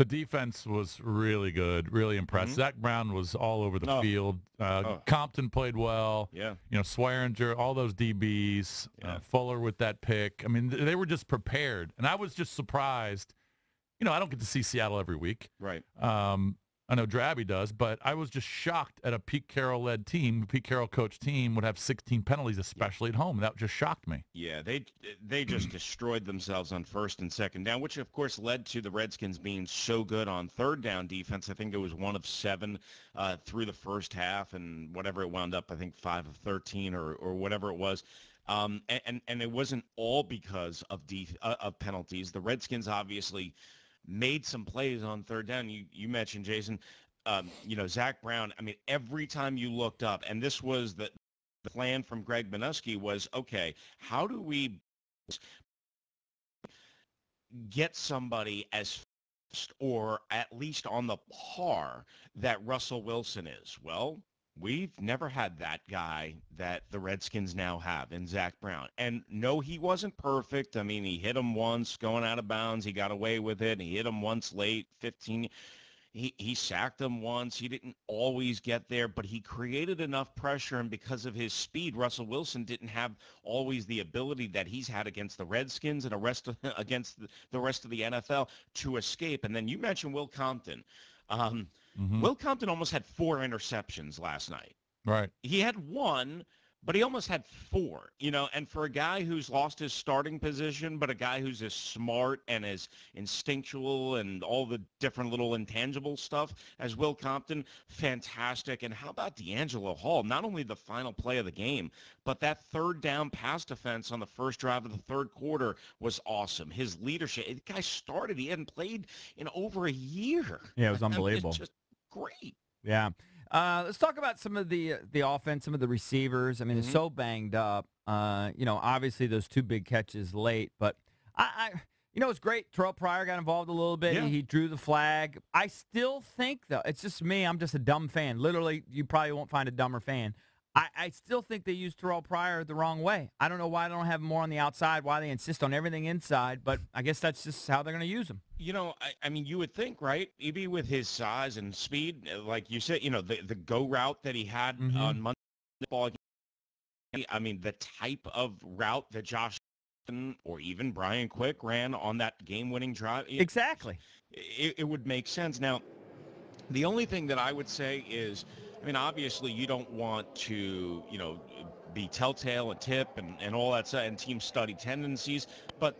The defense was really good, really impressed. Mhm. Zach Brown was all over the Oh. field. Compton played well. Yeah. Swearinger, all those DBs, Yeah. Fuller with that pick. I mean, they were just prepared. And I was just surprised. I don't get to see Seattle every week. Right. I know Drabby does, but I was just shocked at a Pete Carroll-led team. Pete Carroll coach team would have 16 penalties, especially at home. That just shocked me. Yeah, they just destroyed themselves on first and second down, which of course led to the Redskins being so good on third down defense. I think it was 1 of 7 through the first half, and whatever it wound up, I think 5 of 13 or whatever it was. And it wasn't all because of penalties. The Redskins obviously made some plays on third down. You mentioned, Jason, Zach Brown. I mean, every time you looked up, and this was the plan from Greg Minuski was, okay, how do we get somebody as fast or at least on the par that Russell Wilson is? Well, we've never had that guy that the Redskins now have in Zach Brown. And no, he wasn't perfect. I mean, he hit him once going out of bounds. He got away with it. He hit him once late, 15. He sacked him once. He didn't always get there, but he created enough pressure, and because of his speed, Russell Wilson didn't have always the ability that he's had against the Redskins and against the rest of the NFL to escape. And then you mentioned Will Compton. Will Compton almost had 4 interceptions last night. Right. He had 1, but he almost had 4, and for a guy who's lost his starting position, but a guy who's as smart and as instinctual and all the different little intangible stuff as Will Compton, fantastic. And how about D'Angelo Hall? Not only the final play of the game, but that third down pass defense on the first drive of the third quarter was awesome. His leadership, the guy started, he hadn't played in over a year. Yeah, it was unbelievable. It's just great. Yeah. Let's talk about some of the offense, some of the receivers. I mean, they're so banged up. Obviously those 2 big catches late, but it's great. Terrell Pryor got involved a little bit. Yeah. He drew the flag. I still think, though, it's just me. I'm just a dumb fan. Literally, you probably won't find a dumber fan. I still think they use Terrell Pryor the wrong way. I don't know why they don't have him more on the outside, why they insist on everything inside, but I guess that's just how they're going to use him. I mean, you would think, right? Maybe with his size and speed, like you said, the go route that he had on Monday Night Football. I mean, the type of route that Josh or even Brian Quick ran on that game-winning drive. Exactly. It would make sense. Now, the only thing that I would say is, I mean, obviously you don't want to, be telltale and tip and all that stuff and team study tendencies. But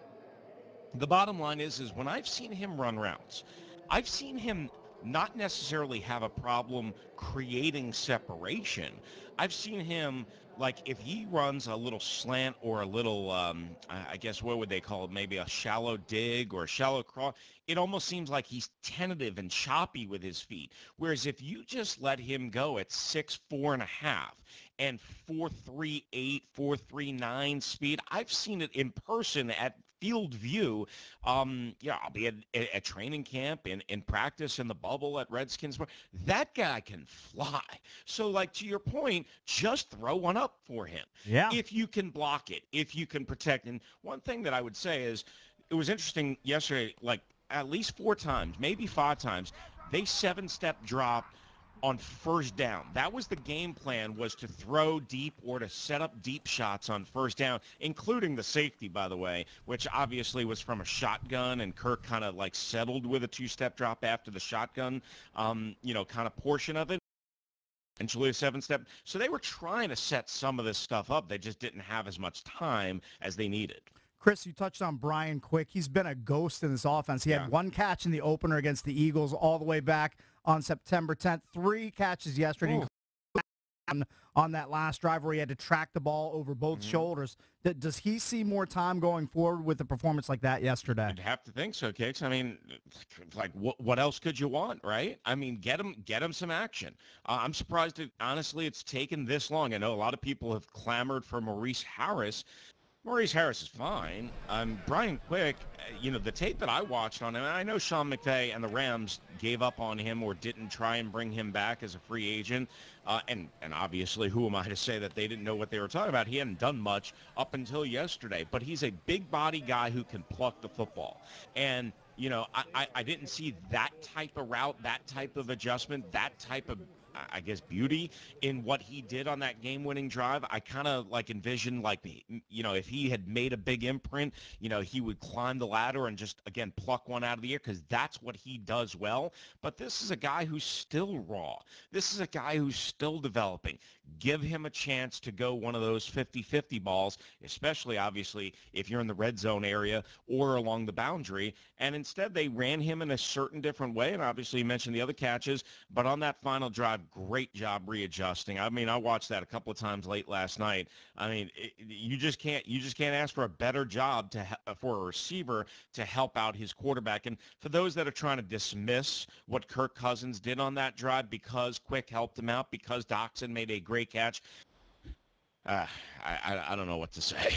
the bottom line is when I've seen him run routes, I've seen him not necessarily have a problem creating separation. I've seen him, like, if he runs a little slant or a little, I guess, what would they call it? Maybe a shallow dig or a shallow crawl. It almost seems like he's tentative and choppy with his feet. Whereas if you just let him go at 6'4.5" and 4.38, 4.39 speed, I've seen it in person at field view. I'll be at training camp, in practice, in the bubble at Redskins. That guy can fly. So, like, to your point, just throw one up for him. Yeah. If you can block it, if you can protect. And one thing that I would say is, it was interesting yesterday, like at least 4 times, maybe 5 times, they 7-step dropped on first down. That was the game plan, was to throw deep or to set up deep shots on first down, including the safety, by the way, which obviously was from a shotgun, and Kirk kind of like settled with a 2-step drop after the shotgun, kind of portion of it. And Julia 7-step. So they were trying to set some of this stuff up. They just didn't have as much time as they needed. Chris, you touched on Brian Quick. He's been a ghost in this offense. He had 1 catch in the opener against the Eagles all the way back on September 10th. 3 catches yesterday on that last drive where he had to track the ball over both shoulders. Does he see more time going forward with a performance like that yesterday? You'd have to think so, Kicks. I mean, like, what else could you want, right? I mean, get him some action. I'm surprised honestly it's taken this long. I know a lot of people have clamored for Maurice Harris. Maurice Harris is fine. Brian Quick, the tape that I watched on him, I know Sean McVay and the Rams gave up on him or didn't try and bring him back as a free agent. And obviously, who am I to say that they didn't know what they were talking about? He hadn't done much up until yesterday. But he's a big body guy who can pluck the football. And, I didn't see that type of route, that type of adjustment, that type of, I guess, beauty in what he did on that game-winning drive. I kind of envisioned if he had made a big imprint, he would climb the ladder and just, again, pluck one out of the air, because that's what he does well. But this is a guy who's still raw. This is a guy who's still developing. Give him a chance to go one of those 50-50 balls, especially, obviously, if you're in the red zone area or along the boundary. And instead, they ran him in a certain different way. And obviously, you mentioned the other catches. But on that final drive, great job readjusting. I mean, I watched that a couple of times late last night. I mean, you just can't ask for a better job for a receiver to help out his quarterback. And for those that are trying to dismiss what Kirk Cousins did on that drive because Quick helped him out, because Doxson made a great catch, I don't know what to say.